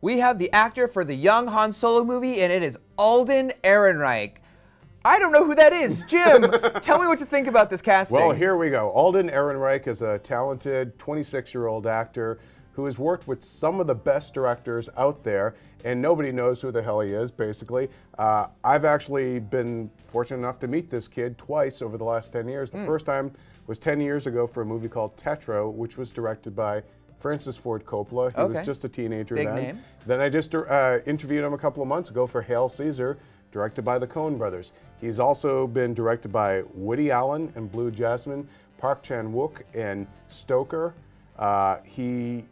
We have the actor for the young Han Solo movie, and it is Alden Ehrenreich. I don't know who that is. Jim, tell me what you think about this casting. Well, here we go. Alden Ehrenreich is a talented 26-year-old actor who has worked with some of the best directors out there, and nobody knows who the hell he is, basically. I've actually been fortunate enough to meet this kid twice over the last 10 years. The first time was 10 years ago for a movie called Tetro, which was directed by Francis Ford Coppola. He was just a teenager Big then. name. Then I just interviewed him a couple of months ago for Hail Caesar, directed by the Coen brothers. He's also been directed by Woody Allen and Blue Jasmine, Park Chan-wook and Stoker. He,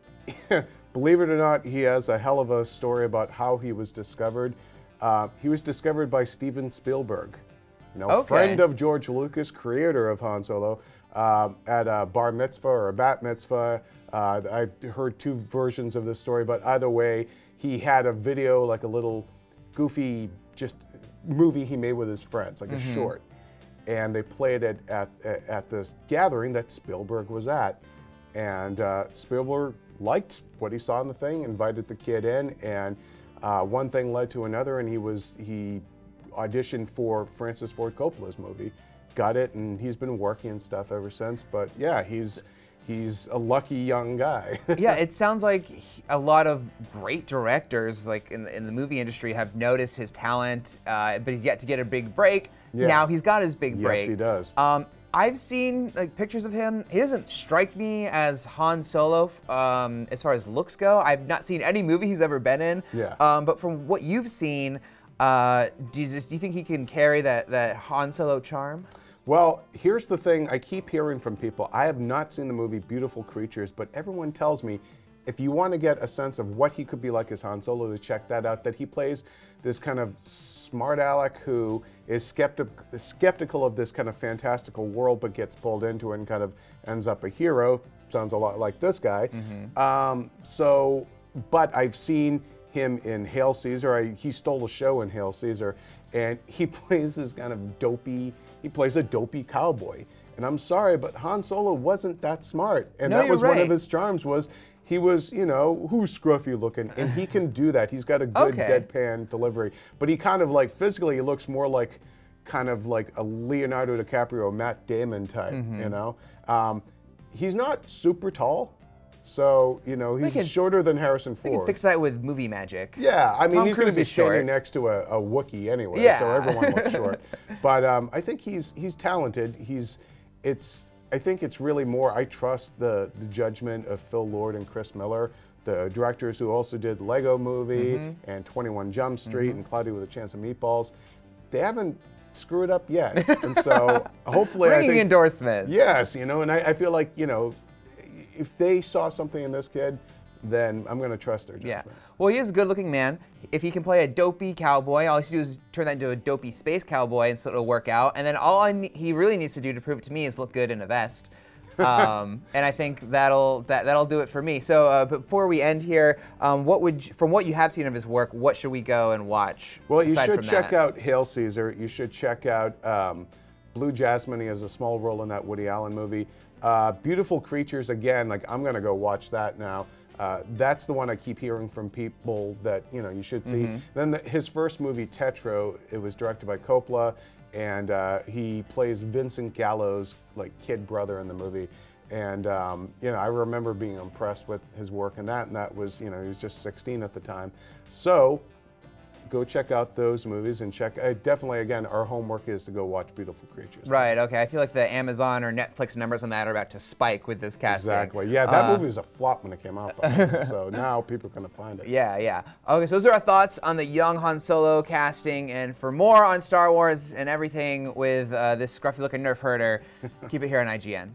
believe it or not, he has a hell of a story about how he was discovered. He was discovered by Steven Spielberg, friend of George Lucas, creator of Han Solo, at a bar mitzvah or a bat mitzvah. I've heard two versions of this story, but either way, he had a video, like a little goofy just movie he made with his friends, like a short. And they played it at this gathering that Spielberg was at. And Spielberg liked what he saw in the thing, invited the kid in, and one thing led to another, and he auditioned for Francis Ford Coppola's movie, got it, and he's been working and stuff ever since. But yeah, he's a lucky young guy. Yeah, it sounds like a lot of great directors, like in the movie industry, have noticed his talent, but he's yet to get a big break. Yeah. Now he's got his big break. Yes, he does. I've seen pictures of him. He doesn't strike me as Han Solo as far as looks go. I've not seen any movie he's ever been in. Yeah. But from what you've seen, do you think he can carry that Han Solo charm? Well, here's the thing I keep hearing from people. I have not seen the movie Beautiful Creatures, but everyone tells me if you want to get a sense of what he could be like as Han Solo, to check that out, that he plays this kind of smart aleck who is skeptical of this kind of fantastical world, but gets pulled into it and kind of ends up a hero. Sounds a lot like this guy. But I've seen him in Hail Caesar. He stole a show in Hail Caesar, and he plays this kind of dopey, he plays a dopey cowboy. And I'm sorry, but Han Solo wasn't that smart. And that was one of his charms, was he was, who's scruffy looking? And he can do that. He's got a good deadpan delivery. But he kind of like, physically, he looks more like, kind of like a Leonardo DiCaprio, Matt Damon type, He's not super tall. So, he's shorter than Harrison Ford. We can fix that with movie magic. Yeah, I mean, Tom he's going to be Cruise is standing short. next to a Wookiee anyway, Yeah. so everyone looks short. But I think he's talented. I think it's really more, I trust the judgment of Phil Lord and Chris Miller, the directors who also did Lego Movie and 21 Jump Street and Cloudy with a Chance of Meatballs. They haven't screwed up yet. And so hopefully Ringing endorsement. Yes, and I feel like, if they saw something in this kid, then I'm going to trust their judgment. Yeah. Well, he is a good-looking man. If he can play a dopey cowboy, all he has to do is turn that into a dopey space cowboy, and so it'll work out. And then he really needs to do to prove it to me is look good in a vest. And I think that'll do it for me. So before we end here, from what you have seen of his work, what should we go and watch? Well, you should check out Hail Caesar. You should check out Blue Jasmine. He has a small role in that Woody Allen movie. Beautiful Creatures, again, like I'm going to go watch that now. That's the one I keep hearing from people that, you should see. Then his first movie, Tetro, it was directed by Coppola, and he plays Vincent Gallo's like kid brother in the movie. And, I remember being impressed with his work in that, and that was, he was just 16 at the time. So go check out those movies and check. Definitely, again, our homework is to go watch Beautiful Creatures. Right. Okay. I feel like the Amazon or Netflix numbers on that are about to spike with this casting. Exactly. Yeah, that movie was a flop when it came out. So now people are going to find it. Yeah. Yeah. Okay. So those are our thoughts on the young Han Solo casting, and for more on Star Wars and everything with this scruffy-looking nerf herder, keep it here on IGN.